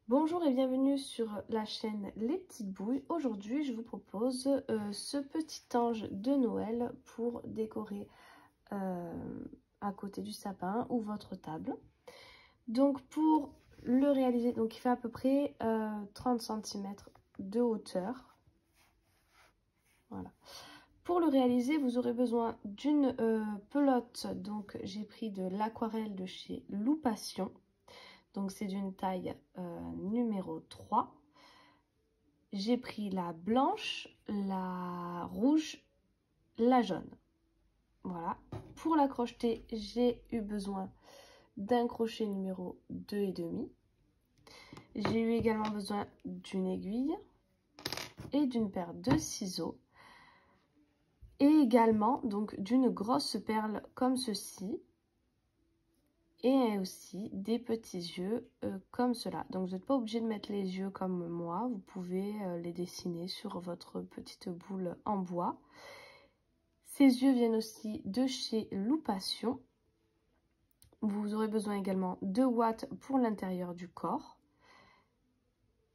Bonjour et bienvenue sur la chaîne Les Petites Bouilles. Aujourd'hui, je vous propose ce petit ange de Noël pour décorer à côté du sapin ou votre table. Donc pour le réaliser, donc il fait à peu près 30 cm de hauteur. Voilà. Pour le réaliser, vous aurez besoin d'une pelote. Donc j'ai pris de l'aquarelle de chez Loupation. Donc c'est d'une taille numéro 3. J'ai pris la blanche, la rouge, la jaune. Voilà. Pour la crocheter, j'ai eu besoin d'un crochet numéro 2,5. J'ai eu également besoin d'une aiguille et d'une paire de ciseaux. Et également donc d'une grosse perle comme ceci. Et aussi des petits yeux comme cela. Donc vous n'êtes pas obligé de mettre les yeux comme moi, vous pouvez les dessiner sur votre petite boule en bois. Ces yeux viennent aussi de chez Loupation. Vous aurez besoin également de ouates pour l'intérieur du corps.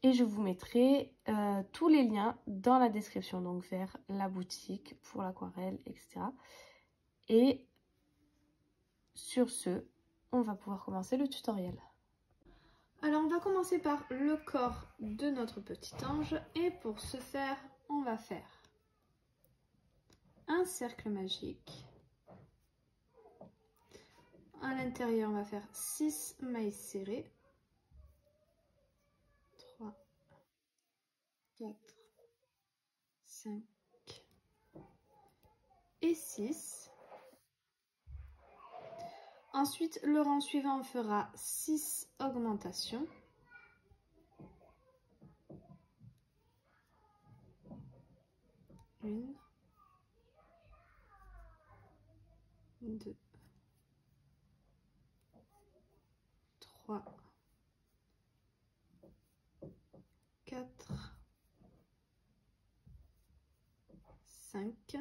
Et je vous mettrai tous les liens dans la description, donc vers la boutique pour l'aquarelle, etc. Et sur ce, on va pouvoir commencer le tutoriel. Alors on va commencer par le corps de notre petit ange et pour ce faire, on va faire un cercle magique. À l'intérieur, on va faire 6 mailles serrées. 3, 4, 5 et 6. Ensuite, le rang suivant, on fera 6 augmentations. 1, 2, 3, 4, 5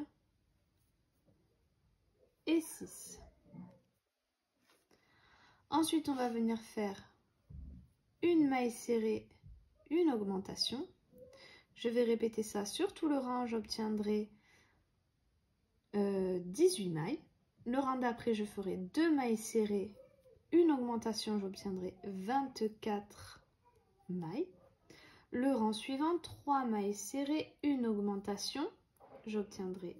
et 6. Ensuite, on va venir faire une maille serrée, une augmentation. Je vais répéter ça sur tout le rang, j'obtiendrai 18 mailles. Le rang d'après, je ferai 2 mailles serrées, une augmentation, j'obtiendrai 24 mailles. Le rang suivant, 3 mailles serrées, une augmentation, j'obtiendrai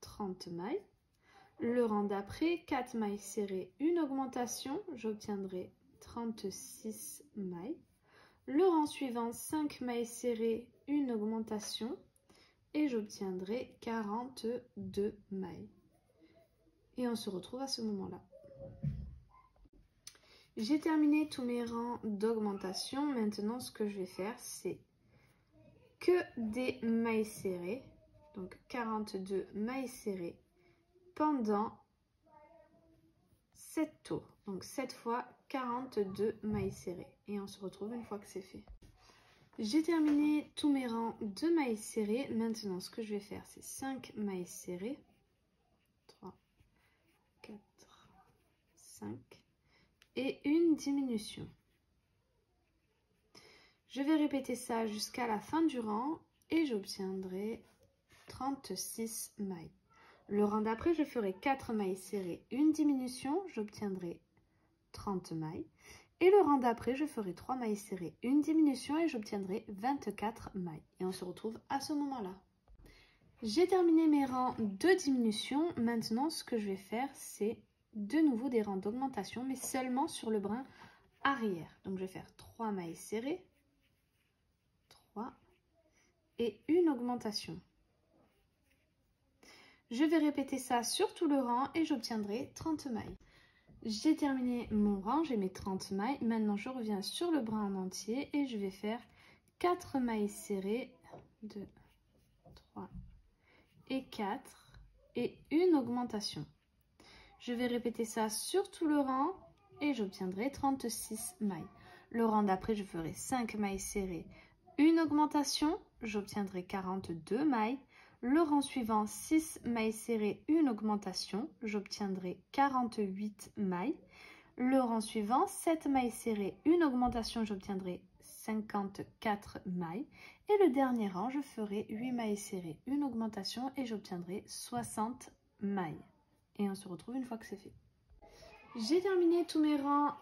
30 mailles. Le rang d'après, 4 mailles serrées, une augmentation, j'obtiendrai 36 mailles. Le rang suivant, 5 mailles serrées, une augmentation et j'obtiendrai 42 mailles. Et on se retrouve à ce moment-là. J'ai terminé tous mes rangs d'augmentation. Maintenant, ce que je vais faire, c'est que des mailles serrées. Donc 42 mailles serrées pendant 7 tours. Donc 7 fois 42 mailles serrées. Et on se retrouve une fois que c'est fait. J'ai terminé tous mes rangs de mailles serrées. Maintenant, ce que je vais faire, c'est 5 mailles serrées. 3, 4, 5 et une diminution. Je vais répéter ça jusqu'à la fin du rang et j'obtiendrai 36 mailles. Le rang d'après, je ferai 4 mailles serrées, une diminution, j'obtiendrai 30 mailles. Et le rang d'après, je ferai 3 mailles serrées, une diminution et j'obtiendrai 24 mailles. Et on se retrouve à ce moment-là. J'ai terminé mes rangs de diminution. Maintenant, ce que je vais faire, c'est de nouveau des rangs d'augmentation, mais seulement sur le brin arrière. Donc, je vais faire 3 mailles serrées, 3 et une augmentation. Je vais répéter ça sur tout le rang et j'obtiendrai 30 mailles. J'ai terminé mon rang, j'ai mes 30 mailles. Maintenant, je reviens sur le brin en entier et je vais faire 4 mailles serrées, 2, 3 et 4 et une augmentation. Je vais répéter ça sur tout le rang et j'obtiendrai 36 mailles. Le rang d'après, je ferai 5 mailles serrées, une augmentation, j'obtiendrai 42 mailles. Le rang suivant, 6 mailles serrées, une augmentation, j'obtiendrai 48 mailles. Le rang suivant, 7 mailles serrées, une augmentation, j'obtiendrai 54 mailles. Et le dernier rang, je ferai 8 mailles serrées, une augmentation et j'obtiendrai 60 mailles. Et on se retrouve une fois que c'est fait. J'ai terminé tous mes rangs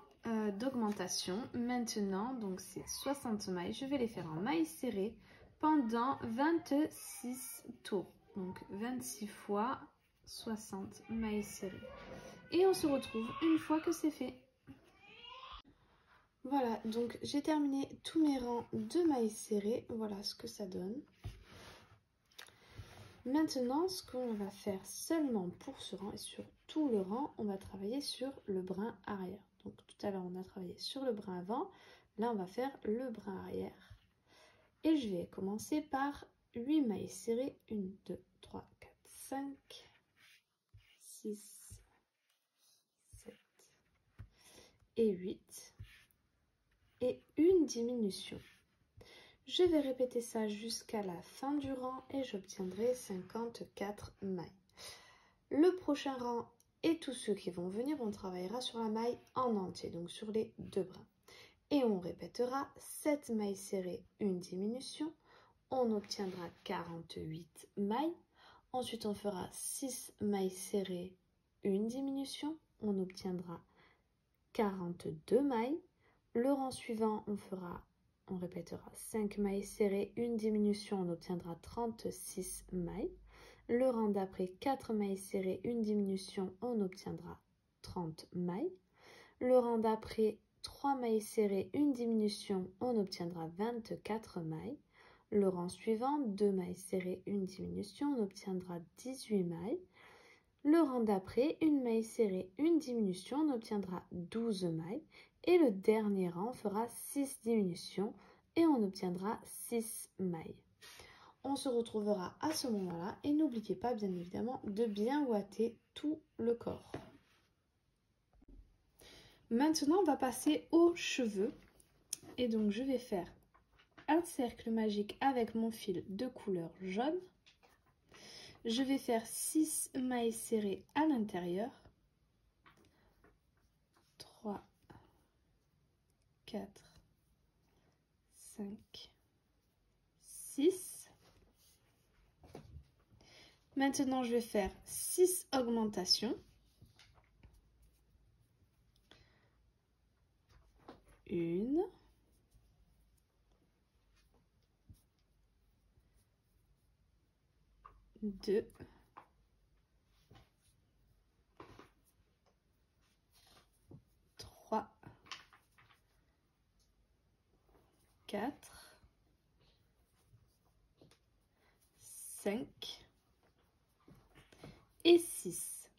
d'augmentation. Maintenant, donc c'est 60 mailles. Je vais les faire en mailles serrées pendant 26 tours. Donc 26 fois 60 mailles serrées. Et on se retrouve une fois que c'est fait. Voilà, donc j'ai terminé tous mes rangs de mailles serrées. Voilà ce que ça donne. Maintenant, ce qu'on va faire seulement pour ce rang et sur tout le rang, on va travailler sur le brin arrière. Donc tout à l'heure, on a travaillé sur le brin avant. Là, on va faire le brin arrière. Et je vais commencer par 8 mailles serrées. 1, 2, 3, 4, 5, 6, 7 et 8. Et une diminution. Je vais répéter ça jusqu'à la fin du rang et j'obtiendrai 54 mailles. Le prochain rang et tous ceux qui vont venir, on travaillera sur la maille en entier, donc sur les deux brins. Et on répétera 7 mailles serrées, une diminution. On obtiendra 48 mailles. Ensuite, on fera 6 mailles serrées, une diminution. On obtiendra 42 mailles. Le rang suivant, on répétera 5 mailles serrées, une diminution, on obtiendra 36 mailles. Le rang d'après, 4 mailles serrées, une diminution, on obtiendra 30 mailles. Le rang d'après, 3 mailles serrées, une diminution, on obtiendra 24 mailles. Le rang suivant, 2 mailles serrées, une diminution, on obtiendra 18 mailles. Le rang d'après, une maille serrée, une diminution, on obtiendra 12 mailles. Et le dernier rang fera 6 diminutions et on obtiendra 6 mailles. On se retrouvera à ce moment-là et n'oubliez pas bien évidemment de bien ouater tout le corps. Maintenant, on va passer aux cheveux. Et donc, je vais faire un cercle magique avec mon fil de couleur jaune. Je vais faire 6 mailles serrées à l'intérieur. 3, 4, 5, 6. Maintenant, je vais faire 6 augmentations. 1, 2, 3, 4, 5 et 6.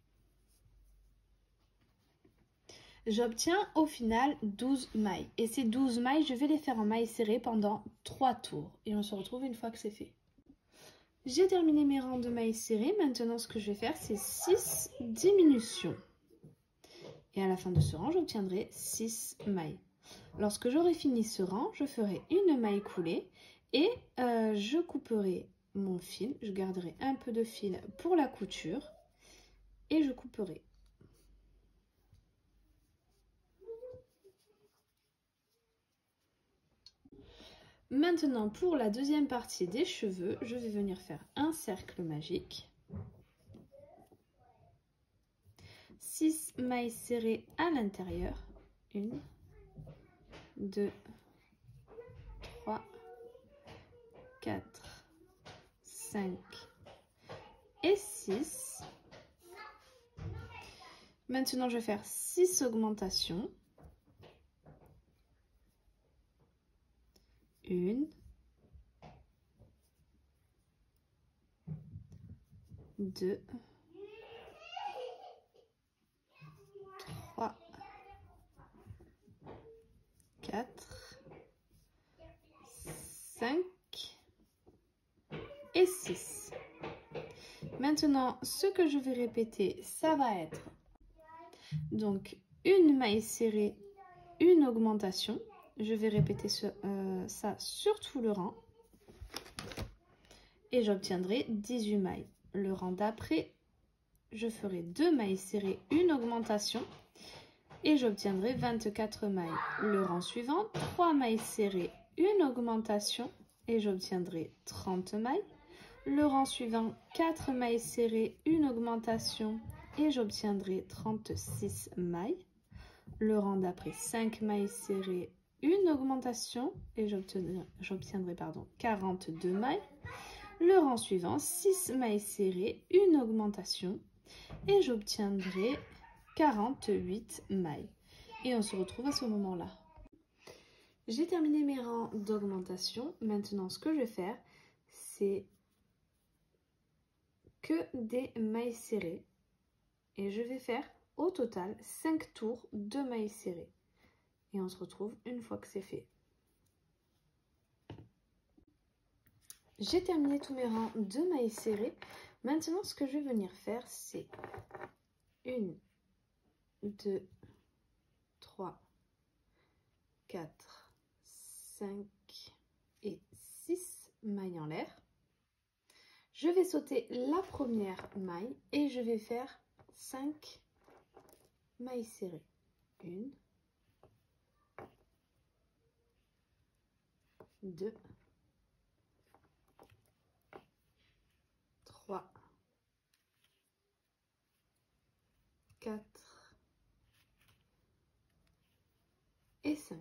J'obtiens au final 12 mailles. Et ces 12 mailles, je vais les faire en mailles serrées pendant 3 tours. Et on se retrouve une fois que c'est fait. J'ai terminé mes rangs de mailles serrées. Maintenant, ce que je vais faire, c'est 6 diminutions. Et à la fin de ce rang, j'obtiendrai 6 mailles. Lorsque j'aurai fini ce rang, je ferai une maille coulée et je couperai mon fil. Je garderai un peu de fil pour la couture et je couperai. Maintenant, pour la deuxième partie des cheveux, je vais venir faire un cercle magique. 6 mailles serrées à l'intérieur. 1, 2, 3, 4, 5 et 6. Maintenant, je vais faire 6 augmentations. 1, 2, 3, 4, 5 et 6. Maintenant, ce que je vais répéter, ça va être donc une maille serrée, une augmentation. Je vais répéter ça sur tout le rang. Et j'obtiendrai 18 mailles. Le rang d'après, je ferai 2 mailles serrées, une augmentation. et j'obtiendrai 24 mailles. Le rang suivant, 3 mailles serrées, une augmentation et j'obtiendrai 30 mailles. Le rang suivant, 4 mailles serrées, une augmentation et j'obtiendrai 36 mailles. Le rang d'après, 5 mailles serrées, une augmentation et j'obtiendrai 42 mailles. Le rang suivant, 6 mailles serrées, une augmentation et j'obtiendrai 48 mailles. Et on se retrouve à ce moment-là. J'ai terminé mes rangs d'augmentation. Maintenant, ce que je vais faire, c'est que des mailles serrées. Et je vais faire au total 5 tours de mailles serrées. Et on se retrouve une fois que c'est fait. J'ai terminé tous mes rangs de mailles serrées. Maintenant, ce que je vais venir faire, c'est 1, 2, 3, 4, 5 et 6 mailles en l'air. Je vais sauter la première maille et je vais faire 5 mailles serrées. 1, 2, 3, 4 et 5.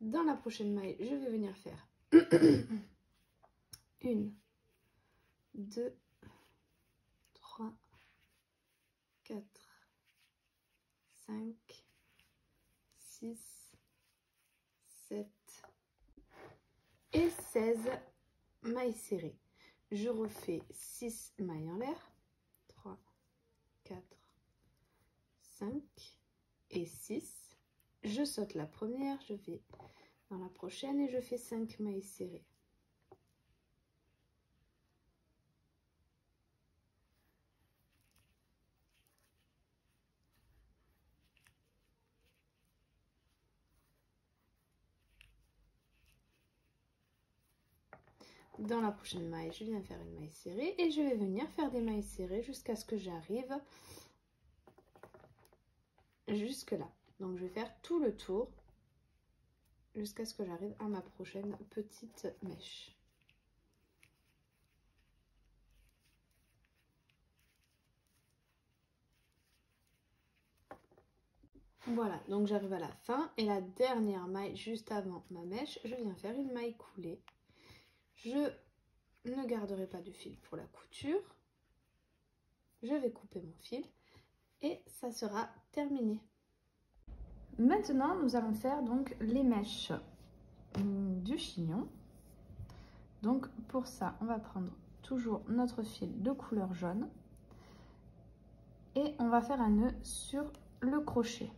Dans la prochaine maille, je vais venir faire 1, 2, 3, 4, 5, 6, 7 et 16 mailles serrées. Je refais 6 mailles en l'air. 3, 4, 5 et 6. Je saute la première, je vais dans la prochaine et je fais 5 mailles serrées. Dans la prochaine maille, je viens faire une maille serrée et je vais venir faire des mailles serrées jusqu'à ce que j'arrive jusque là. Donc je vais faire tout le tour jusqu'à ce que j'arrive à ma prochaine petite mèche. Voilà, donc j'arrive à la fin et la dernière maille juste avant ma mèche, je viens faire une maille coulée. Je ne garderai pas de fil pour la couture. Je vais couper mon fil et ça sera terminé. Maintenant, nous allons faire donc les mèches du chignon. Donc pour ça, on va prendre toujours notre fil de couleur jaune et on va faire un nœud sur le crochet.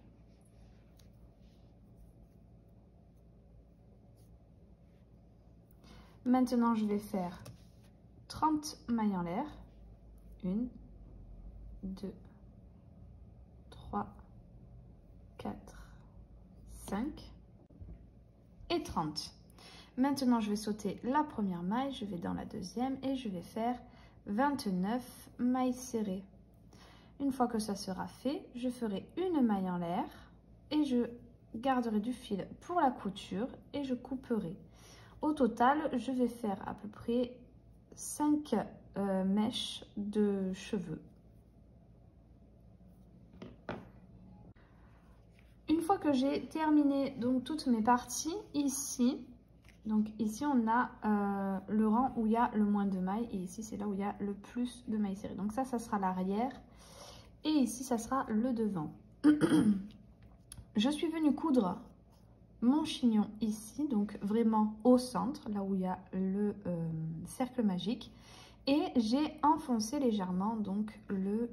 Maintenant, je vais faire 30 mailles en l'air. 1, 2, 3, 4, 5 et 30. Maintenant, je vais sauter la première maille, je vais dans la deuxième et je vais faire 29 mailles serrées. Une fois que ça sera fait, je ferai une maille en l'air et je garderai du fil pour la couture et je couperai. Au total, je vais faire à peu près 5 mèches de cheveux. Une fois que j'ai terminé donc toutes mes parties, ici on a le rang où il y a le moins de mailles et ici c'est là où il y a le plus de mailles serrées. Donc ça sera l'arrière et ici ça sera le devant. Je suis venue coudre mon chignon ici, donc vraiment au centre, là où il y a le cercle magique, et j'ai enfoncé légèrement donc le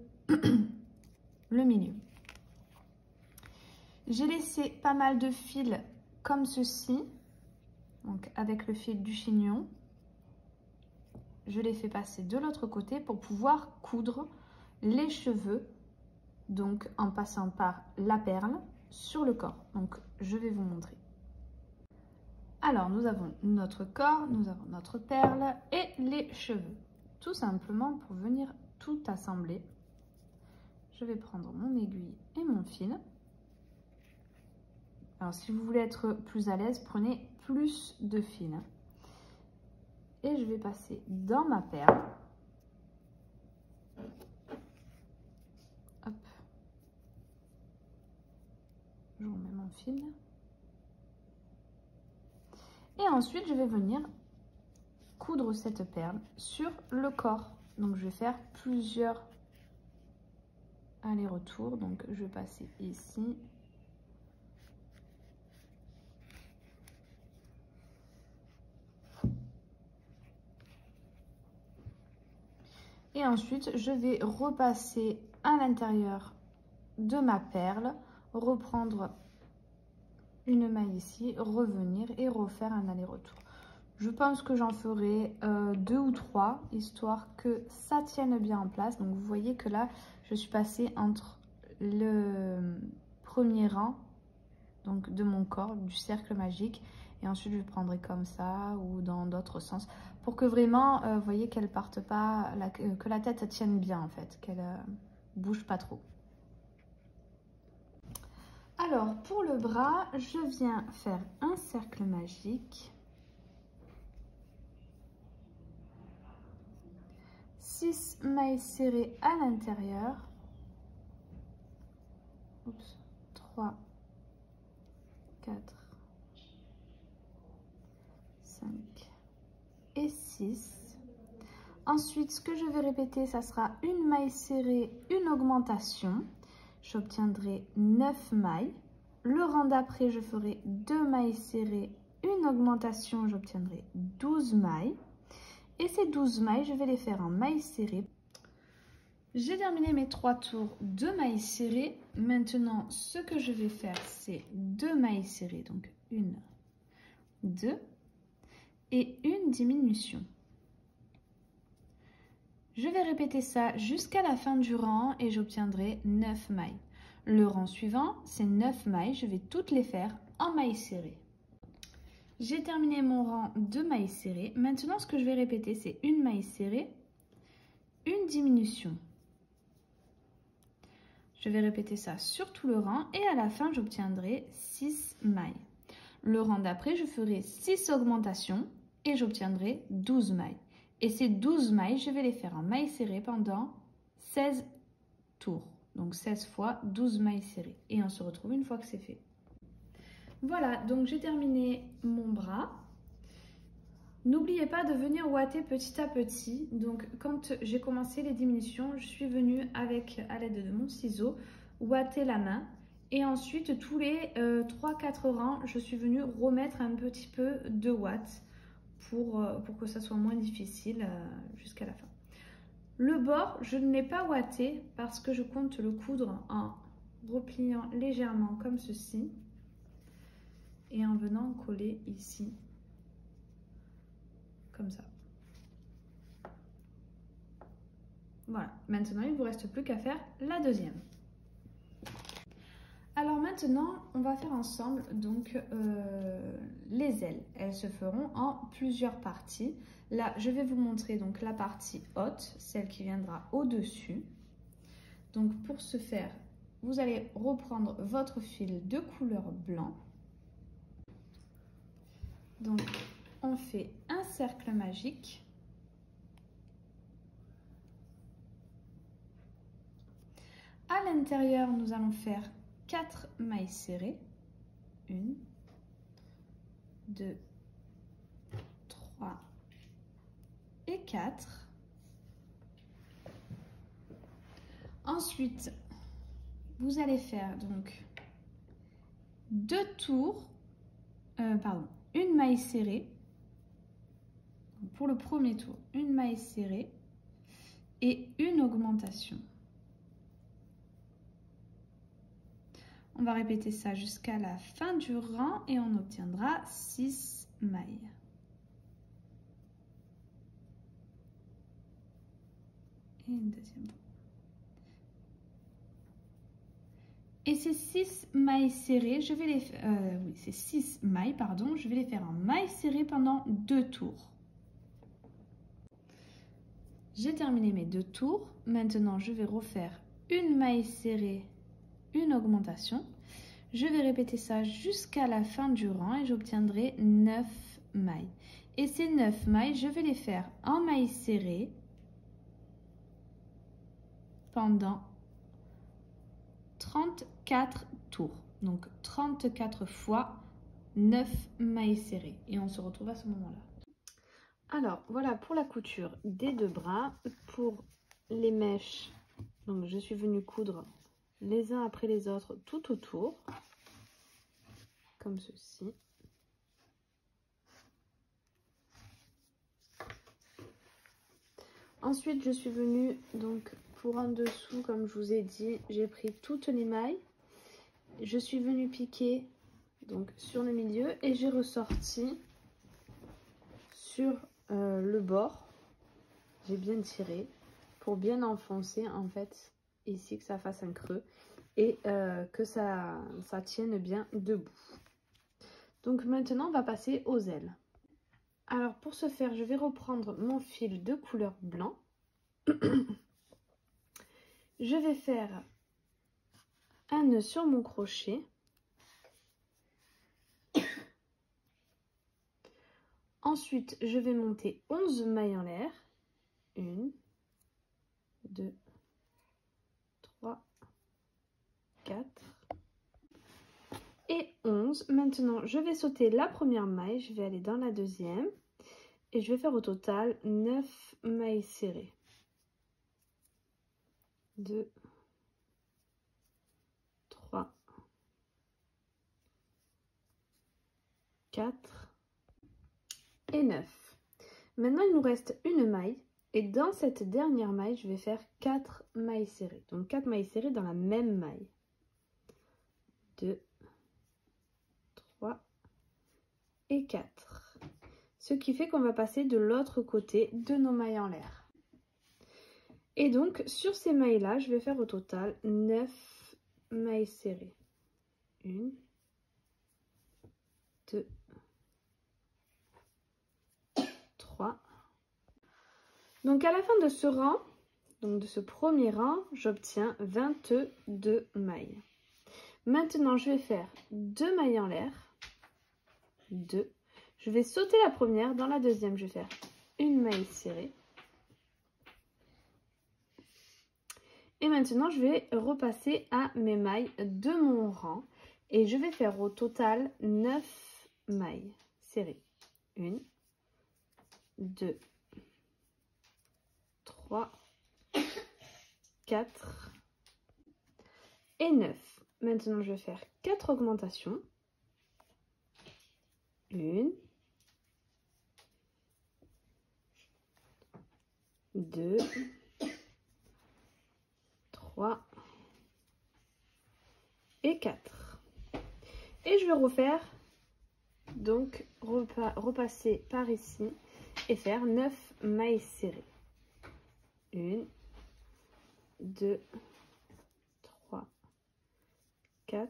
milieu. J'ai laissé pas mal de fils comme ceci, donc avec le fil du chignon. Je les fais passer de l'autre côté pour pouvoir coudre les cheveux, donc en passant par la perle sur le corps. Donc je vais vous montrer. Alors nous avons notre corps, nous avons notre perle et les cheveux. Tout simplement pour venir tout assembler, je vais prendre mon aiguille et mon fil. Alors, si vous voulez être plus à l'aise, prenez plus de fil. Et je vais passer dans ma perle. Hop. Je remets mon fil. Et ensuite, je vais venir coudre cette perle sur le corps. Donc, je vais faire plusieurs allers-retours. Donc, je vais passer ici. Et ensuite, je vais repasser à l'intérieur de ma perle, reprendre une maille ici, revenir et refaire un aller-retour. Je pense que j'en ferai 2 ou 3, histoire que ça tienne bien en place. Donc vous voyez que là, je suis passée entre le premier rang donc de mon corps, du cercle magique. Et ensuite, je prendrai comme ça ou dans d'autres sens. Pour que vraiment, vous voyez qu'elle parte pas, que la tête tienne bien en fait, qu'elle bouge pas trop. Alors, pour le bras, je viens faire un cercle magique. 6 mailles serrées à l'intérieur. 3, 4, 5 et 6. Ensuite, ce que je vais répéter, ça sera une maille serrée, une augmentation. J'obtiendrai 9 mailles. Le rang d'après, je ferai 2 mailles serrées, une augmentation, j'obtiendrai 12 mailles. Et ces 12 mailles, je vais les faire en mailles serrées. J'ai terminé mes 3 tours de mailles serrées. Maintenant, ce que je vais faire, c'est 2 mailles serrées. Donc, 1, 2 et une diminution. Je vais répéter ça jusqu'à la fin du rang et j'obtiendrai 9 mailles. Le rang suivant, c'est 9 mailles. Je vais toutes les faire en mailles serrées. J'ai terminé mon rang de mailles serrées. Maintenant, ce que je vais répéter, c'est une maille serrée, une diminution. Je vais répéter ça sur tout le rang et à la fin, j'obtiendrai 6 mailles. Le rang d'après, je ferai 6 augmentations et j'obtiendrai 12 mailles. Et ces 12 mailles, je vais les faire en mailles serrées pendant 16 tours. Donc 16 fois 12 mailles serrées. Et on se retrouve une fois que c'est fait. Voilà, donc j'ai terminé mon bras. N'oubliez pas de venir ouater petit à petit. Donc quand j'ai commencé les diminutions, je suis venue avec, à l'aide de mon ciseau, ouater la main. Et ensuite, tous les 3-4 rangs, je suis venue remettre un petit peu de ouate pour que ça soit moins difficile jusqu'à la fin. Le bord, je ne l'ai pas ouaté parce que je compte le coudre en repliant légèrement comme ceci et en venant coller ici, comme ça. Voilà, maintenant il ne vous reste plus qu'à faire la deuxième. Alors maintenant, on va faire ensemble donc les ailes. Elles se feront en plusieurs parties. Là, je vais vous montrer donc la partie haute, celle qui viendra au-dessus. Donc pour ce faire, vous allez reprendre votre fil de couleur blanc. Donc on fait un cercle magique. À l'intérieur, nous allons faire 4 mailles serrées. 1, 2, 3 et 4. Ensuite, vous allez faire donc 2 tours, une maille serrée. Pour le premier tour, une maille serrée et une augmentation. On va répéter ça jusqu'à la fin du rang et on obtiendra 6 mailles. Et une deuxième fois. Et ces 6 mailles serrées, je vais les ces 6 mailles, pardon, je vais les faire en mailles serrées pendant 2 tours. J'ai terminé mes 2 tours. Maintenant, je vais refaire une maille serrée, une augmentation. Je vais répéter ça jusqu'à la fin du rang et j'obtiendrai 9 mailles. Et ces 9 mailles, je vais les faire en maille serrée pendant 34 tours. Donc 34 fois 9 mailles serrées. Et on se retrouve à ce moment-là. Alors, voilà pour la couture des deux bras. Pour les mèches, donc je suis venue coudre les uns après les autres tout autour, comme ceci. Ensuite, je suis venue, donc pour en dessous, comme je vous ai dit, j'ai pris toutes les mailles. Je suis venue piquer donc sur le milieu et j'ai ressorti sur le bord. J'ai bien tiré pour bien enfoncer en fait ici, que ça fasse un creux et que ça tienne bien debout. Donc maintenant on va passer aux ailes. Alors pour ce faire, je vais reprendre mon fil de couleur blanc. Je vais faire un nœud sur mon crochet. Ensuite, je vais monter 11 mailles en l'air. 1, 2, 3, 4 et 11. Maintenant, je vais sauter la première maille, je vais aller dans la deuxième et je vais faire au total 9 mailles serrées. 2, 3, 4 et 9. Maintenant, il nous reste une maille. Et dans cette dernière maille, je vais faire 4 mailles serrées. Donc 4 mailles serrées dans la même maille. 2, 3 et 4. Ce qui fait qu'on va passer de l'autre côté de nos mailles en l'air. Et donc sur ces mailles-là, je vais faire au total 9 mailles serrées. 1, 2, 3. Donc à la fin de ce rang, donc de ce premier rang, j'obtiens 22 mailles. Maintenant, je vais faire 2 mailles en l'air. 2. Je vais sauter la première. Dans la deuxième, je vais faire une maille serrée. Et maintenant, je vais repasser à mes mailles de mon rang. Et je vais faire au total 9 mailles serrées. 1, 2, 3, 4 et 9. Maintenant, je vais faire 4 augmentations. 1, 2, 3 et 4. Et je vais refaire, donc repasser par ici et faire 9 mailles serrées. 1, 2, 3, 4,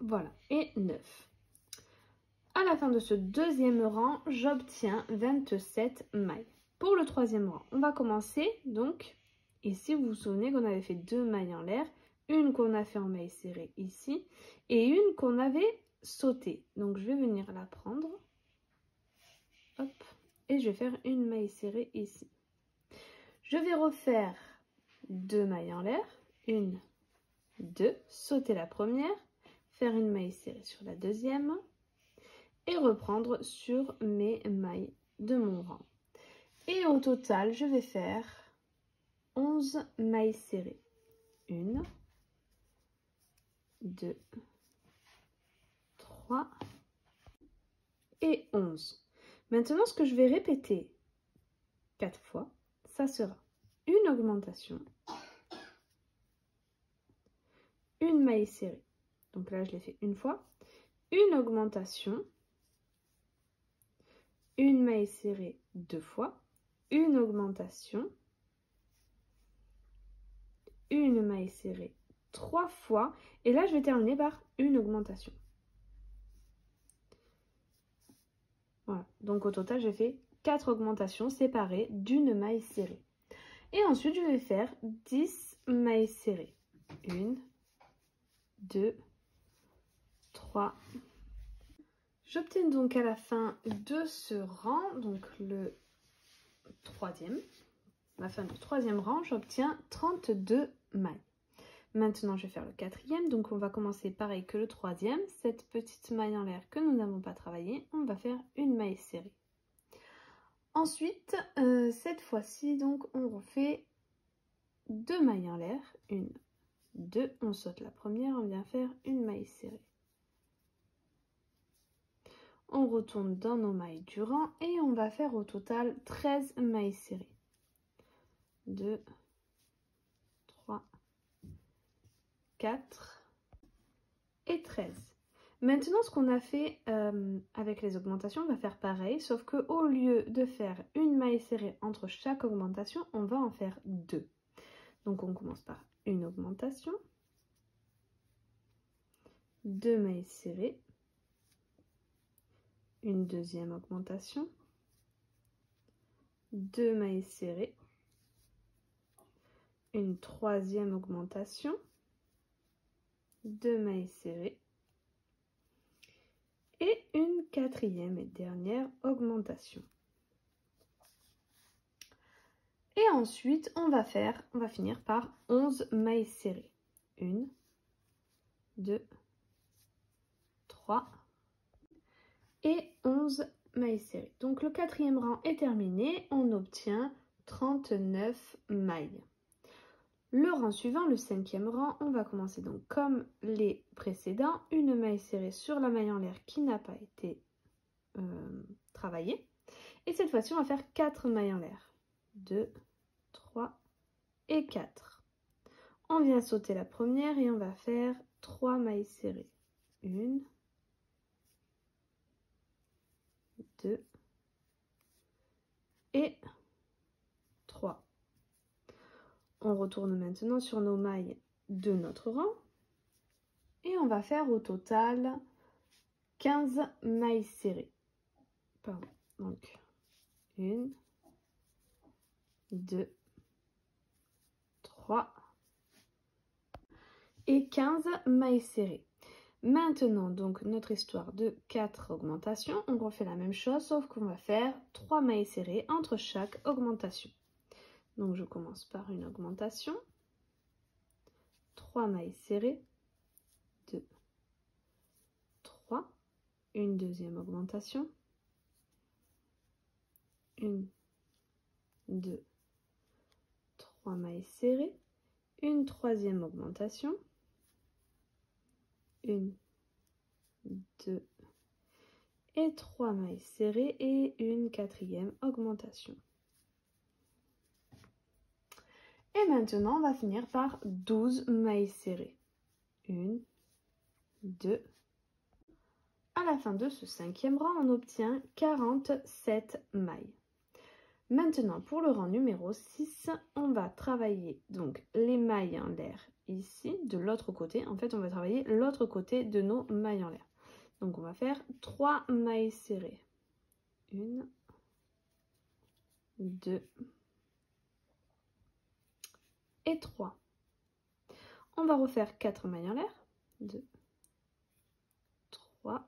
voilà, et 9. À la fin de ce deuxième rang, j'obtiens 27 mailles. Pour le troisième rang, on va commencer donc, ici vous vous souvenez qu'on avait fait 2 mailles en l'air, une qu'on a fait en maille serrée ici, et une qu'on avait sautée. Donc je vais venir la prendre, hop, et je vais faire une maille serrée ici. Je vais refaire 2 mailles en l'air, 1, 2, sauter la première, faire une maille serrée sur la deuxième et reprendre sur mes mailles de mon rang. Et au total, je vais faire 11 mailles serrées. 1, 2, 3 et 11. Maintenant, ce que je vais répéter 4 fois, ça sera une augmentation, une maille serrée. Donc là, je l'ai fait une fois. Une augmentation, une maille serrée 2 fois, une augmentation, une maille serrée 3 fois. Et là, je vais terminer par une augmentation. Voilà. Donc au total, j'ai fait 4 augmentations séparées d'une maille serrée. Et ensuite, je vais faire 10 mailles serrées. 1, 2, 3. J'obtiens donc à la fin de ce rang, donc le troisième, la fin du troisième rang, j'obtiens 32 mailles. Maintenant, je vais faire le quatrième, donc on va commencer pareil que le troisième. Cette petite maille en l'air que nous n'avons pas travaillée, on va faire une maille serrée. Ensuite, cette fois-ci, donc on refait 2 mailles en l'air, 1, 2, on saute la première, on vient faire une maille serrée. On retourne dans nos mailles du rang et on va faire au total 13 mailles serrées. 2, 3, 4 et 13. Maintenant, ce qu'on a fait avec les augmentations, on va faire pareil, sauf qu'au lieu de faire une maille serrée entre chaque augmentation, on va en faire 2. Donc, on commence par une augmentation, 2 mailles serrées, une deuxième augmentation, 2 mailles serrées, une troisième augmentation, 2 mailles serrées et une quatrième et dernière augmentation. Et ensuite, on va finir par 11 mailles serrées. 1, 2, 3 et 11 mailles serrées. Donc le quatrième rang est terminé, on obtient 39 mailles. Le rang suivant, le cinquième rang, on va commencer donc comme les précédents, une maille serrée sur la maille en l'air qui n'a pas été travaillée. Et cette fois-ci, on va faire 4 mailles en l'air. 2, 3 et 4. On vient sauter la première et on va faire 3 mailles serrées. 1, 2 et 3. On retourne maintenant sur nos mailles de notre rang et on va faire au total 15 mailles serrées. Pardon, donc 1, 2, 3 et 15 mailles serrées. Maintenant, donc, notre histoire de 4 augmentations, on refait la même chose, sauf qu'on va faire 3 mailles serrées entre chaque augmentation. Donc, je commence par une augmentation, 3 mailles serrées, 2, 3, une deuxième augmentation, 1, 2, 3 mailles serrées, une troisième augmentation, 1, 2 et 3 mailles serrées et une quatrième augmentation. Et maintenant, on va finir par 12 mailles serrées. 1, 2. À la fin de ce cinquième rang, on obtient 47 mailles. Maintenant, pour le rang numéro 6, on va travailler donc les mailles en l'air ici, de l'autre côté. En fait, on va travailler l'autre côté de nos mailles en l'air. Donc, on va faire 3 mailles serrées. 1, 2 et 3. On va refaire 4 mailles en l'air. 2, 3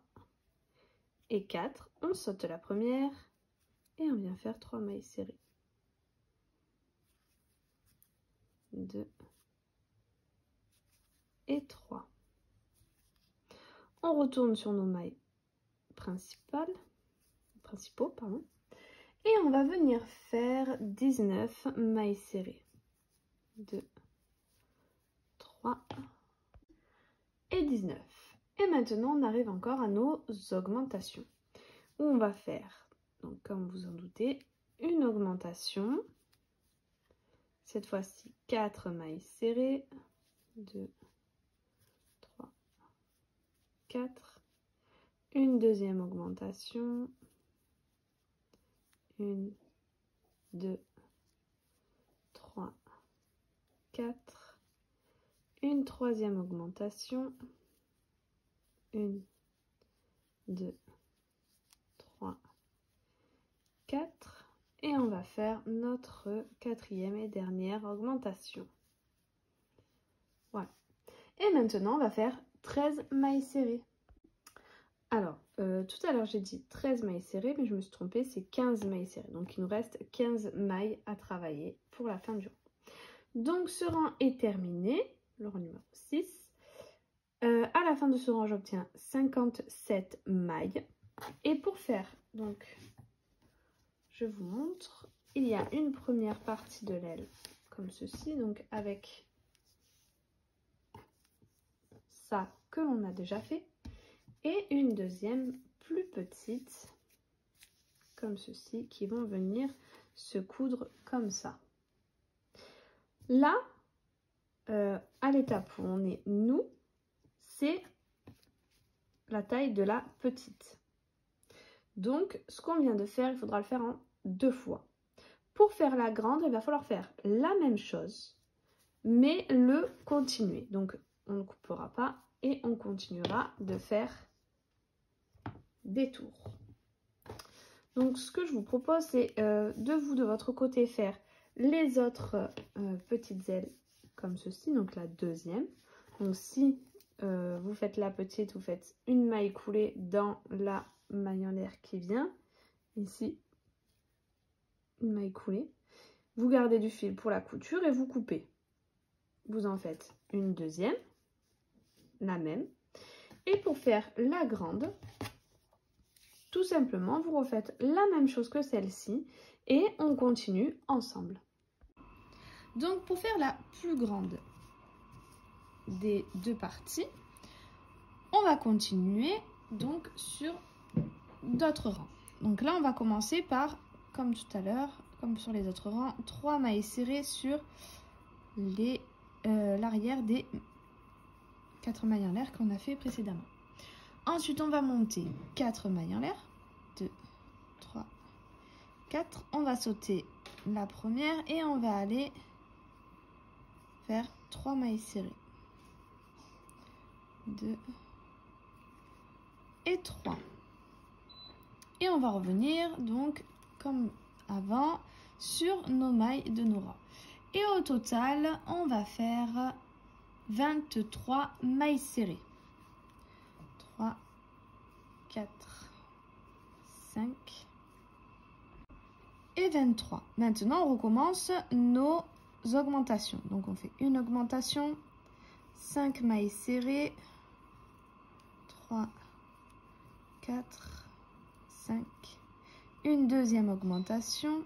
et 4. On saute la première et on vient faire 3 mailles serrées. 2 et 3. On retourne sur nos mailles principaux, et on va venir faire 19 mailles serrées. 2, 3 et 19. Et maintenant, on arrive encore à nos augmentations, où on va faire, donc comme vous en doutez, une augmentation. Cette fois-ci, 4 mailles serrées. 2, 3, 4. Une deuxième augmentation. 1, 2, 3, 4. Une troisième augmentation. 1, 2, 3, 4. Et on va faire notre quatrième et dernière augmentation. Voilà. Et maintenant, on va faire 13 mailles serrées. Alors, tout à l'heure, j'ai dit 13 mailles serrées, mais je me suis trompée, c'est 15 mailles serrées. Donc, il nous reste 15 mailles à travailler pour la fin du rang. Donc, ce rang est terminé, le rang numéro 6. À la fin de ce rang, j'obtiens 57 mailles. Et pour faire, donc, je vous montre, il y a une première partie de l'aile, comme ceci, donc avec ça que l'on a déjà fait. Et une deuxième plus petite, comme ceci, qui vont venir se coudre comme ça. Là, à l'étape où on est nous, c'est la taille de la petite. Donc, ce qu'on vient de faire, il faudra le faire en 2 fois. Pour faire la grande, il va falloir faire la même chose, mais le continuer. Donc, on ne coupera pas et on continuera de faire des tours. Donc, ce que je vous propose, c'est de votre côté, faire les autres petites ailes comme ceci, donc la deuxième. Donc, si vous faites la petite, vous faites une maille coulée dans la maille en l'air qui vient. Ici, une maille coulée. Vous gardez du fil pour la couture et vous coupez. Vous en faites une deuxième, la même. Et pour faire la grande, tout simplement, vous refaites la même chose que celle-ci et on continue ensemble. Donc, pour faire la plus grande des 2 parties, on va continuer donc sur d'autres rangs. Donc là, on va commencer par, comme tout à l'heure, comme sur les autres rangs, 3 mailles serrées sur l'arrière des 4 mailles en l'air qu'on a fait précédemment. Ensuite, on va monter 4 mailles en l'air. 2, 3, 4. On va sauter la première et on va aller faire 3 mailles serrées. 2 et 3. Et on va revenir donc comme avant sur nos mailles de nos rangs. Et au total, on va faire 23 mailles serrées. 3, 4, 5 et 23. Maintenant, on recommence nos augmentations. Donc, on fait une augmentation, 5 mailles serrées, 3, 4, 5, une deuxième augmentation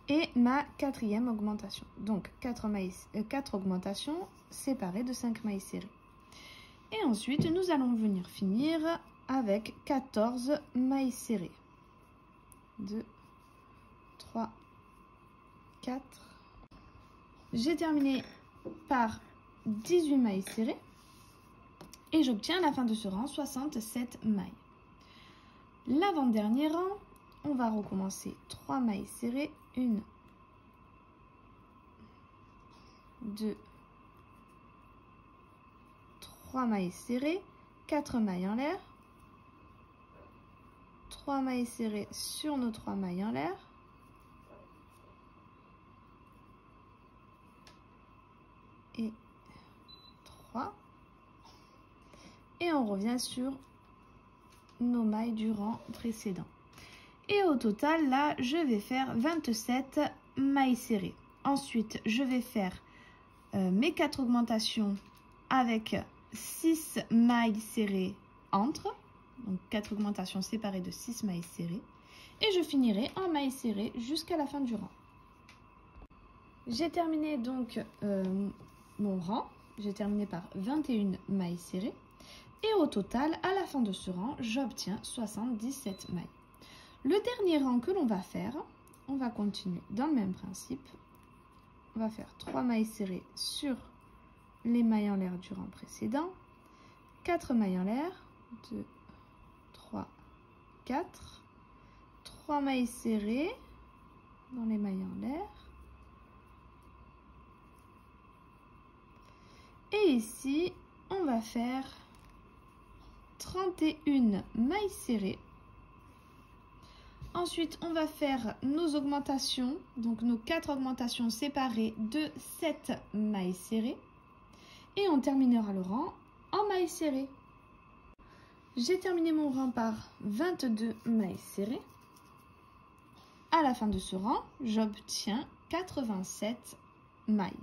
et ma quatrième augmentation. Donc 4 augmentations séparées de 5 mailles serrées. Et ensuite, nous allons venir finir avec 14 mailles serrées. 2, 3, 4. J'ai terminé par 18 mailles serrées. Et j'obtiens à la fin de ce rang 67 mailles. L'avant-dernier rang, on va recommencer 3 mailles serrées, 1, 2, 3 mailles serrées, 4 mailles en l'air, 3 mailles serrées sur nos 3 mailles en l'air, et 3. Et on revient sur nos mailles du rang précédent. Et au total, là, je vais faire 27 mailles serrées. Ensuite, je vais faire mes 4 augmentations avec 6 mailles serrées entre. Donc 4 augmentations séparées de 6 mailles serrées. Et je finirai en mailles serrées jusqu'à la fin du rang. J'ai terminé donc mon rang. J'ai terminé par 21 mailles serrées. Et au total, à la fin de ce rang, j'obtiens 77 mailles. Le dernier rang que l'on va faire, on va continuer dans le même principe. On va faire 3 mailles serrées sur les mailles en l'air du rang précédent. 4 mailles en l'air. 2, 3, 4. 3 mailles serrées dans les mailles en l'air. Et ici, on va faire 31 mailles serrées Ensuite, on va faire nos augmentations, donc nos 4 augmentations séparées de 7 mailles serrées. Et on terminera le rang en mailles serrées. J'ai terminé mon rang par 22 mailles serrées. À la fin de ce rang, j'obtiens 87 mailles.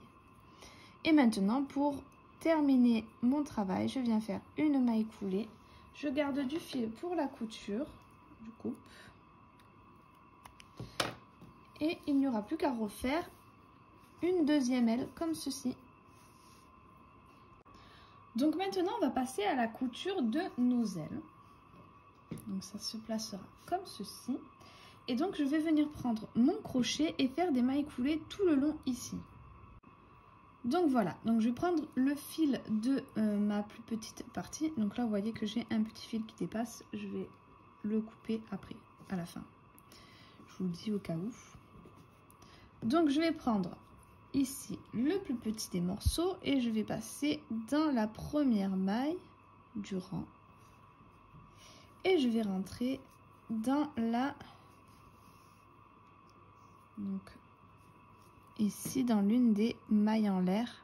Et maintenant, pour terminer mon travail, je viens faire une maille coulée. Je garde du fil pour la couture. Je coupe. Et il n'y aura plus qu'à refaire une deuxième aile comme ceci. Donc maintenant, on va passer à la couture de nos ailes. Donc ça se placera comme ceci. Et donc je vais venir prendre mon crochet et faire des mailles coulées tout le long ici. Donc voilà, donc je vais prendre le fil de ma plus petite partie. Donc là, vous voyez que j'ai un petit fil qui dépasse. Je vais le couper après, à la fin. Je vous le dis au cas où. Donc je vais prendre ici le plus petit des morceaux et je vais passer dans la première maille du rang. Et je vais rentrer dans la... Donc ici dans l'une des mailles en l'air.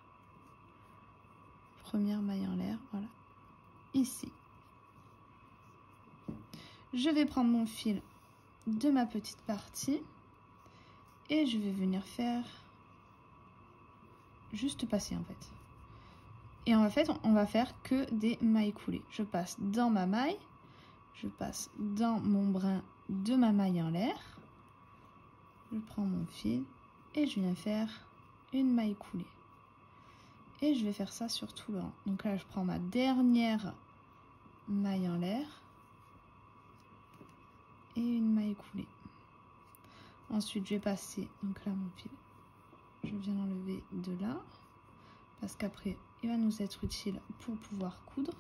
Première maille en l'air, voilà. Ici. Je vais prendre mon fil de ma petite partie et je vais venir faire juste passer en fait. Et en fait, on va faire que des mailles coulées. Je passe dans ma maille, je passe dans mon brin de ma maille en l'air, je prends mon fil et je viens faire une maille coulée. Et je vais faire ça sur tout le rang. Donc là, je prends ma dernière maille en l'air et une maille coulée. Ensuite, je vais passer, donc là, mon fil, je viens l'enlever de là, parce qu'après, il va nous être utile pour pouvoir coudre.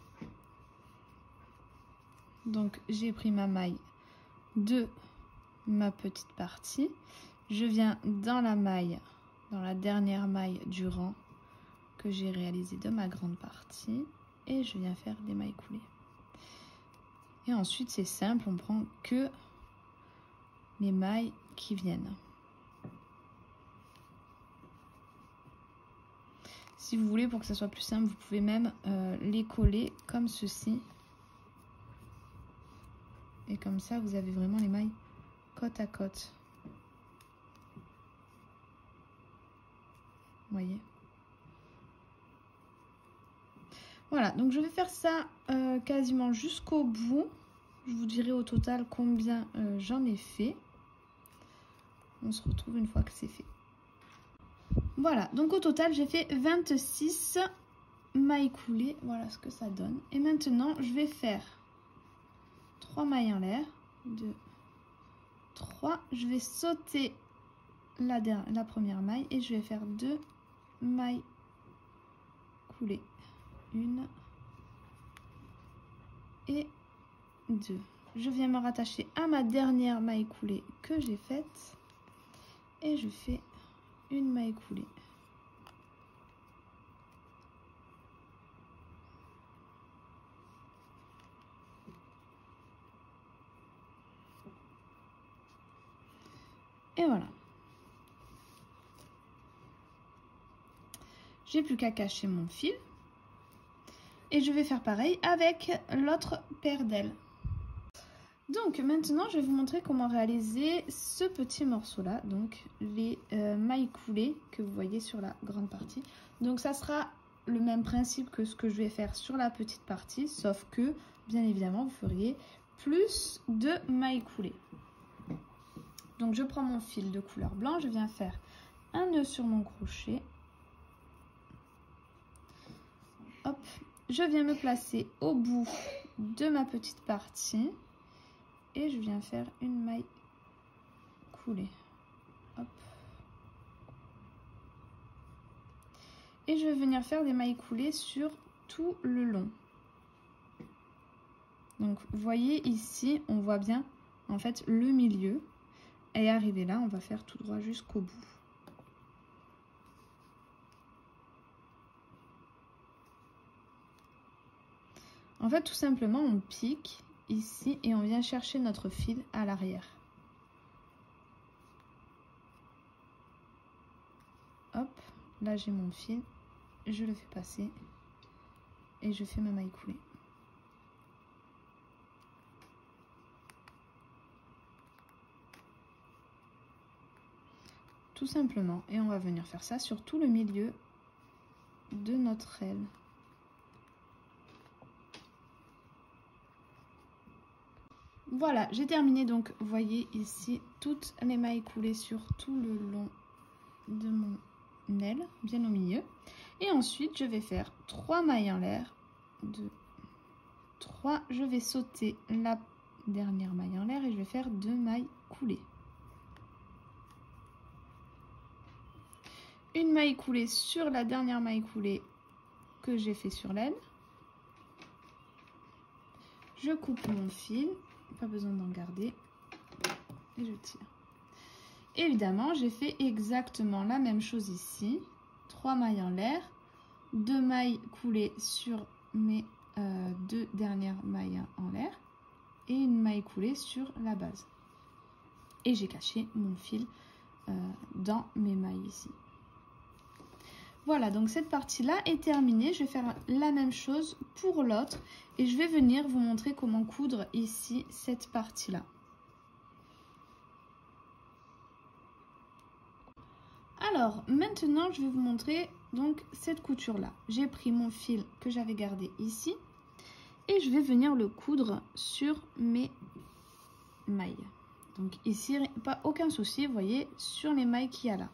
Donc, j'ai pris ma maille de ma petite partie. Je viens dans la maille, dans la dernière maille du rang que j'ai réalisé de ma grande partie. Et je viens faire des mailles coulées. Et ensuite, c'est simple, on prend que les mailles qui viennent. Si vous voulez, pour que ça soit plus simple, vous pouvez même les coller comme ceci. Et comme ça, vous avez vraiment les mailles côte à côte. Vous voyez? Voilà, donc je vais faire ça quasiment jusqu'au bout. Je vous dirai au total combien j'en ai fait. On se retrouve une fois que c'est fait. Voilà, donc au total, j'ai fait 26 mailles coulées. Voilà ce que ça donne. Et maintenant, je vais faire 3 mailles en l'air. 2, 3. Je vais sauter la première maille et je vais faire 2 mailles coulées. 1 et 2. Je viens me rattacher à ma dernière maille coulée que j'ai faite. Et je fais une maille coulée. Et voilà. J'ai plus qu'à cacher mon fil. Et je vais faire pareil avec l'autre paire d'ailes. Donc maintenant, je vais vous montrer comment réaliser ce petit morceau-là. Donc les mailles coulées que vous voyez sur la grande partie. Donc ça sera le même principe que ce que je vais faire sur la petite partie. Sauf que, bien évidemment, vous feriez plus de mailles coulées. Donc je prends mon fil de couleur blanc. Je viens faire un nœud sur mon crochet. Hop. Je viens me placer au bout de ma petite partie et je viens faire une maille coulée. Hop. Et je vais venir faire des mailles coulées sur tout le long. Donc vous voyez ici, on voit bien en fait le milieu. Et arrivé là, on va faire tout droit jusqu'au bout. En fait, tout simplement, on pique ici et on vient chercher notre fil à l'arrière. là j'ai mon fil, je le fais passer et je fais ma maille coulée. Tout simplement, et on va venir faire ça sur tout le milieu de notre aile. Voilà, j'ai terminé, donc vous voyez ici toutes les mailles coulées sur tout le long de mon aile, bien au milieu. Et ensuite je vais faire 3 mailles en l'air, 2, 3, je vais sauter la dernière maille en l'air et je vais faire 2 mailles coulées. Une maille coulée sur la dernière maille coulée que j'ai fait sur l'aile. Je coupe mon fil, pas besoin d'en garder, et je tire. Évidemment, j'ai fait exactement la même chose ici. 3 mailles en l'air, 2 mailles coulées sur mes 2 dernières mailles en l'air et une maille coulée sur la base. Et j'ai caché mon fil dans mes mailles ici. Voilà, donc cette partie-là est terminée. Je vais faire la même chose pour l'autre et je vais venir vous montrer comment coudre ici cette partie-là. Alors, maintenant, je vais vous montrer donc cette couture-là. J'ai pris mon fil que j'avais gardé ici et je vais venir le coudre sur mes mailles. Donc ici, pas aucun souci, vous voyez, sur les mailles qu'il y a là.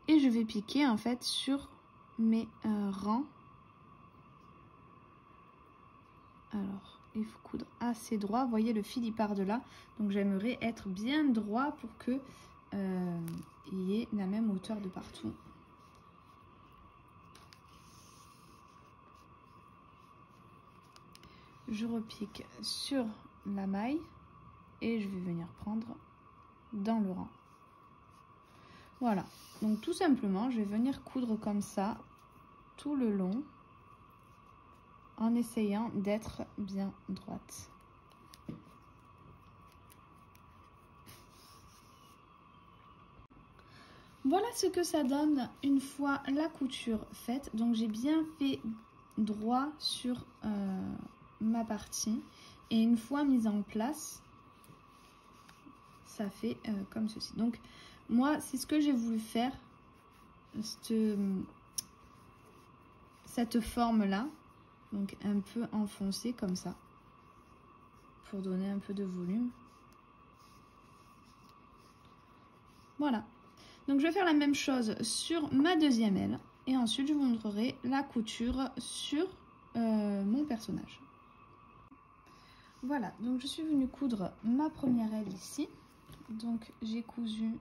Et je vais piquer en fait sur mes rangs. Alors, il faut coudre assez droit. Vous voyez, le fil il part de là. Donc j'aimerais être bien droit pour que il y ait la même hauteur de partout. Je repique sur la maille et je vais venir prendre dans le rang. Voilà, donc tout simplement, je vais venir coudre comme ça tout le long en essayant d'être bien droite. Voilà ce que ça donne une fois la couture faite. Donc j'ai bien fait droit sur ma partie et une fois mise en place, ça fait comme ceci. Donc moi, c'est ce que j'ai voulu faire, cette forme-là, donc un peu enfoncée comme ça, pour donner un peu de volume. Voilà. Donc je vais faire la même chose sur ma deuxième aile, et ensuite je vous montrerai la couture sur mon personnage. Voilà, donc je suis venue coudre ma première aile ici. Donc j'ai cousu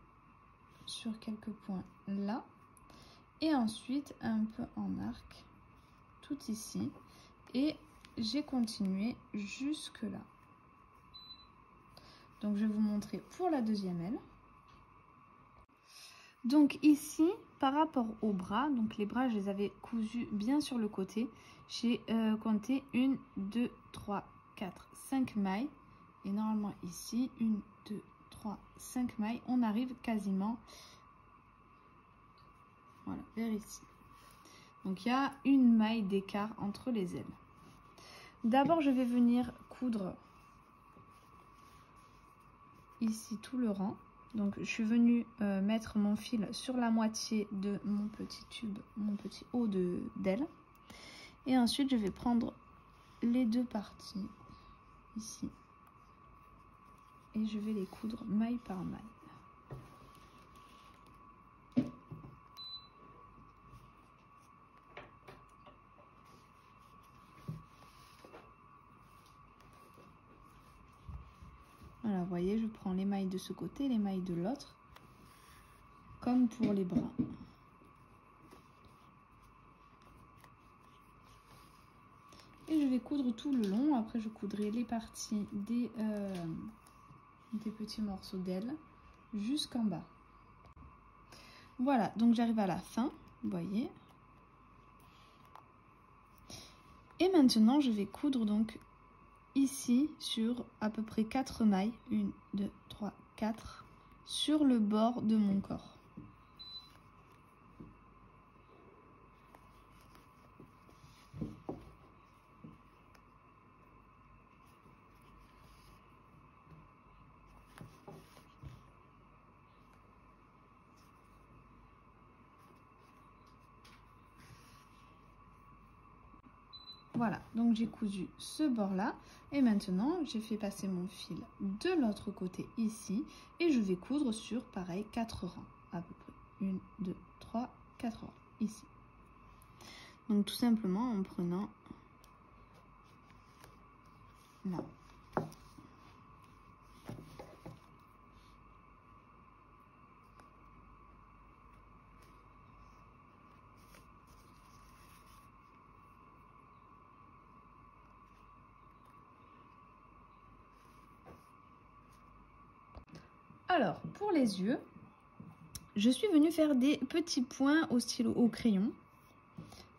sur quelques points là et ensuite un peu en arc tout ici et j'ai continué jusque là. Donc je vais vous montrer pour la deuxième aile. Donc ici par rapport aux bras, donc les bras je les avais cousus bien sur le côté, j'ai compté 1, 2, 3, 4, 5 mailles et normalement ici 1, 2, 3, 5 mailles, on arrive quasiment voilà, vers ici. Donc il y a une maille d'écart entre les ailes. D'abord je vais venir coudre ici tout le rang. Donc je suis venue mettre mon fil sur la moitié de mon petit tube, mon petit haut d'aile. Et ensuite je vais prendre les deux parties ici. Et je vais les coudre maille par maille. Voilà, vous voyez, je prends les mailles de ce côté, les mailles de l'autre, comme pour les bras. Et je vais coudre tout le long. Après, je coudrai les parties des petits morceaux d'aile jusqu'en bas. Voilà, donc j'arrive à la fin, vous voyez. Et maintenant, je vais coudre donc ici sur à peu près 4 mailles, 1, 2, 3, 4, sur le bord de mon corps. Voilà, donc j'ai cousu ce bord-là. Et maintenant, j'ai fait passer mon fil de l'autre côté ici. Et je vais coudre sur, pareil, 4 rangs à peu près. 1, 2, 3, 4 rangs ici. Donc tout simplement en prenant là. Alors, pour les yeux, je suis venue faire des petits points au stylo au crayon.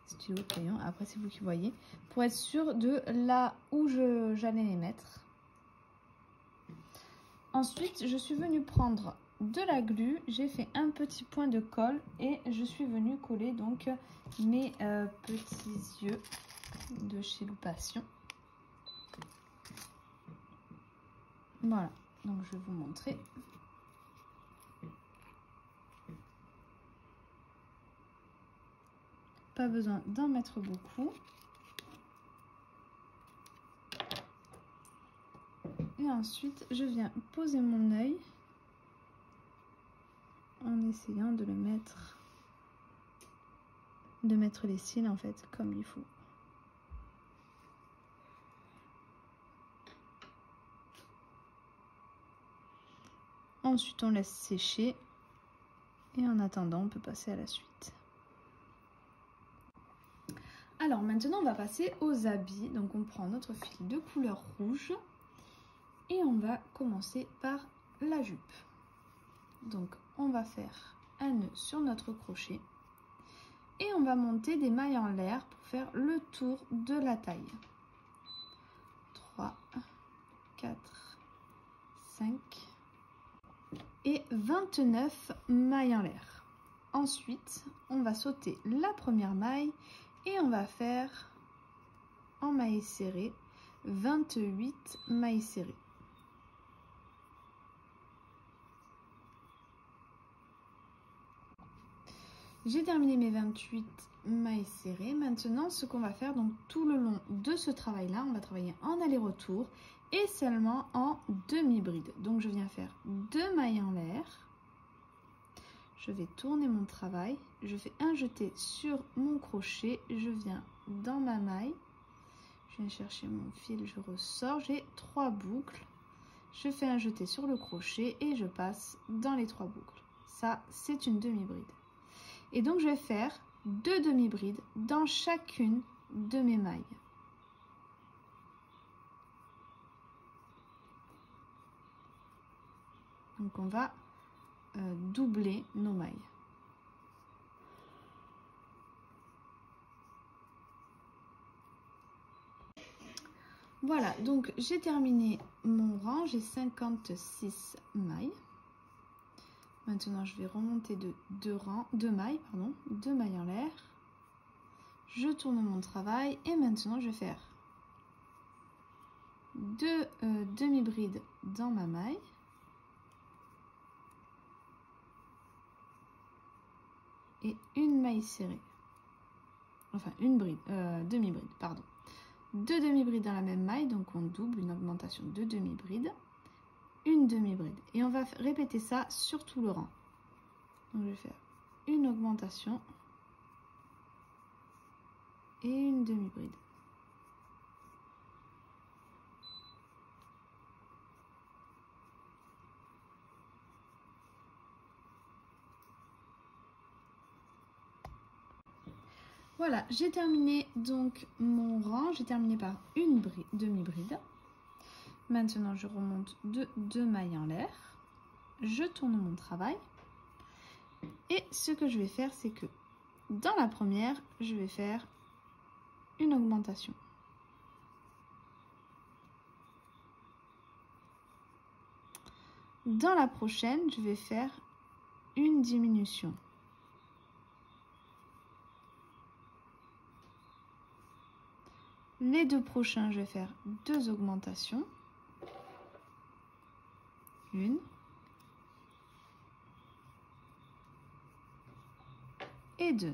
Stylo crayon, après c'est vous qui voyez, pour être sûr de là où j'allais les mettre. Ensuite, je suis venue prendre de la glu, j'ai fait un petit point de colle et je suis venue coller donc mes petits yeux de chez Loupation. Voilà, donc je vais vous montrer. Pas besoin d'en mettre beaucoup. Et ensuite, je viens poser mon œil en essayant de le mettre, les cils en fait comme il faut. Ensuite, on laisse sécher et en attendant, on peut passer à la suite. Alors maintenant, on va passer aux habits. Donc on prend notre fil de couleur rouge et on va commencer par la jupe. Donc on va faire un nœud sur notre crochet et on va monter des mailles en l'air pour faire le tour de la taille. 3, 4, 5 et 29 mailles en l'air. Ensuite, on va sauter la première maille et on va faire en mailles serrées 28 mailles serrées. J'ai terminé mes 28 mailles serrées. Maintenant, ce qu'on va faire, donc tout le long de ce travail-là, on va travailler en aller-retour et seulement en demi-bride. Donc, je viens faire 2 mailles en l'air. Je vais tourner mon travail. Je fais un jeté sur mon crochet. Je viens dans ma maille. Je viens chercher mon fil, je ressors. J'ai 3 boucles. Je fais un jeté sur le crochet et je passe dans les 3 boucles. Ça, c'est une demi-bride. Et donc, je vais faire 2 demi-brides dans chacune de mes mailles. Donc, on va doubler nos mailles. Voilà, donc j'ai terminé mon rang, j'ai 56 mailles. Maintenant, je vais remonter de 2 mailles en l'air. Je tourne mon travail et maintenant, je vais faire 2 demi-brides dans ma maille. Et une maille serrée. Enfin, une bride, demi-bride, pardon. 2 demi-brides dans la même maille, donc on double, une augmentation de demi-bride. Une demi-bride et on va répéter ça sur tout le rang. Donc je vais faire une augmentation et une demi-bride. Voilà, j'ai terminé donc mon rang, j'ai terminé par une demi-bride. Maintenant, je remonte de 2 mailles en l'air. Je tourne mon travail. Et ce que je vais faire, c'est que dans la première, je vais faire une augmentation. Dans la prochaine, je vais faire une diminution. Les 2 prochains, je vais faire 2 augmentations. Une. Et 2.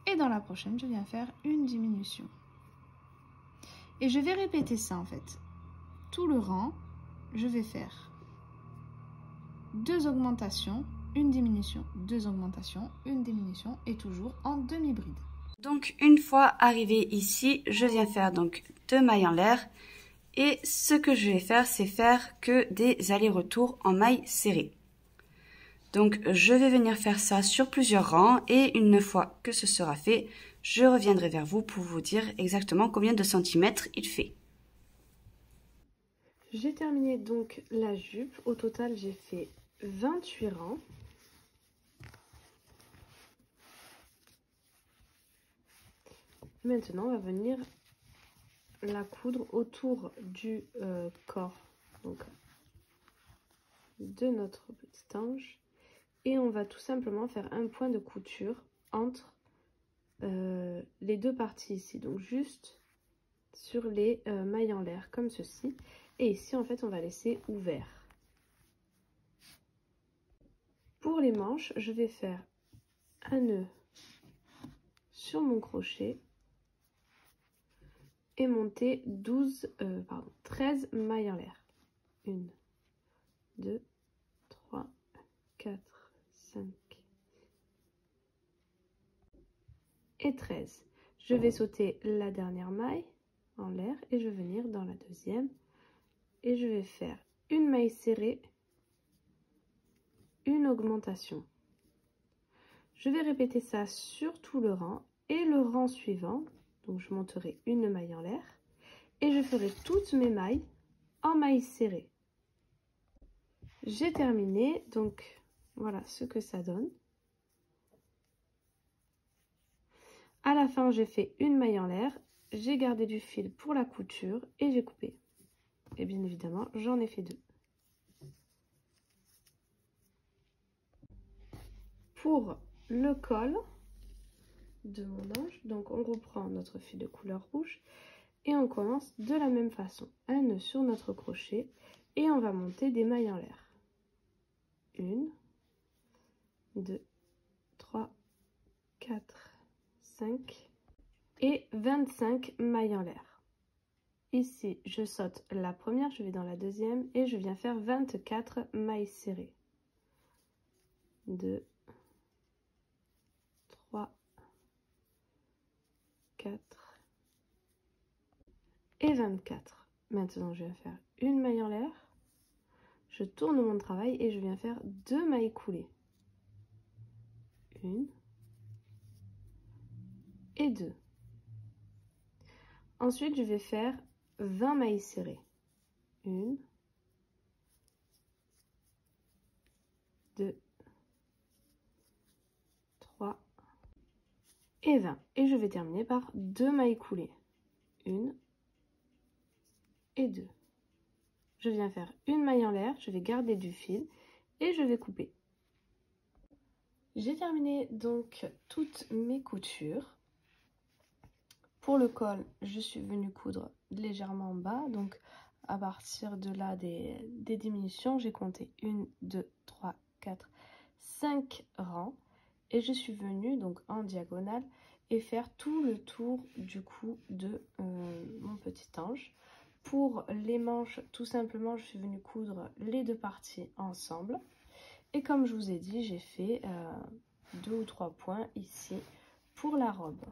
Et dans la prochaine, je viens faire une diminution. Et je vais répéter ça en fait. Tout le rang, je vais faire 2 augmentations, une diminution, 2 augmentations, une diminution et toujours en demi-bride. Donc une fois arrivé ici, je viens faire donc 2 mailles en l'air et ce que je vais faire, c'est faire que des allers-retours en mailles serrées. Donc je vais venir faire ça sur plusieurs rangs et une fois que ce sera fait, je reviendrai vers vous pour vous dire exactement combien de centimètres il fait. J'ai terminé donc la jupe. Au total, j'ai fait 28 rangs. Maintenant, on va venir la coudre autour du corps donc, de notre petit ange. Et on va tout simplement faire un point de couture entre les deux parties ici. Donc juste sur les mailles en l'air comme ceci. Et ici, en fait, on va laisser ouvert. Pour les manches, je vais faire un nœud sur mon crochet et monter 13 mailles en l'air. 1, 2, 3, 4, 5 et 13. Je vais sauter la dernière maille en l'air et je vais venir dans la deuxième et je vais faire une maille serrée, une augmentation. Je vais répéter ça sur tout le rang et le rang suivant. Donc je monterai une maille en l'air et je ferai toutes mes mailles en maille serrée. J'ai terminé, donc voilà ce que ça donne. À la fin, j'ai fait une maille en l'air, j'ai gardé du fil pour la couture et j'ai coupé. Et bien évidemment, j'en ai fait 2. Pour le col de mon ange, donc on reprend notre fil de couleur rouge et on commence de la même façon. Un nœud sur notre crochet et on va monter des mailles en l'air. 1, 2, 3, 4, 5 et 25 mailles en l'air. Ici, je saute la première, je vais dans la deuxième et je viens faire 24 mailles serrées. 2, 3, 4 et 24. Maintenant, je viens faire une maille en l'air. Je tourne mon travail et je viens faire 2 mailles coulées. 1 et 2. Ensuite, je vais faire 20 mailles serrées. 1, 2, 3 et 20. Et je vais terminer par 2 mailles coulées. 1 et 2. Je viens faire une maille en l'air, je vais garder du fil et je vais couper. J'ai terminé donc toutes mes coutures. Pour le col, je suis venue coudre légèrement bas, donc à partir de là des diminutions, j'ai compté 1, 2, 3, 4, 5 rangs et je suis venue donc en diagonale et faire tout le tour du cou de mon petit ange. Pour les manches, tout simplement, je suis venue coudre les deux parties ensemble. Et comme je vous ai dit, j'ai fait 2 ou 3 points ici pour la robe.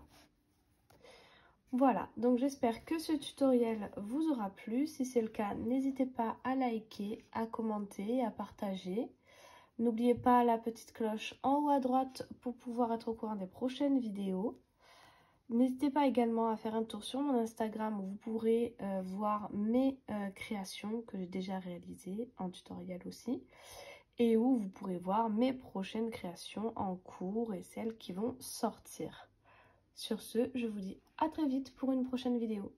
Voilà, donc j'espère que ce tutoriel vous aura plu. Si c'est le cas, n'hésitez pas à liker, à commenter, à partager. N'oubliez pas la petite cloche en haut à droite pour pouvoir être au courant des prochaines vidéos. N'hésitez pas également à faire un tour sur mon Instagram où vous pourrez voir mes créations que j'ai déjà réalisées en tutoriel aussi. Et où vous pourrez voir mes prochaines créations en cours et celles qui vont sortir. Sur ce, je vous dis à très vite pour une prochaine vidéo.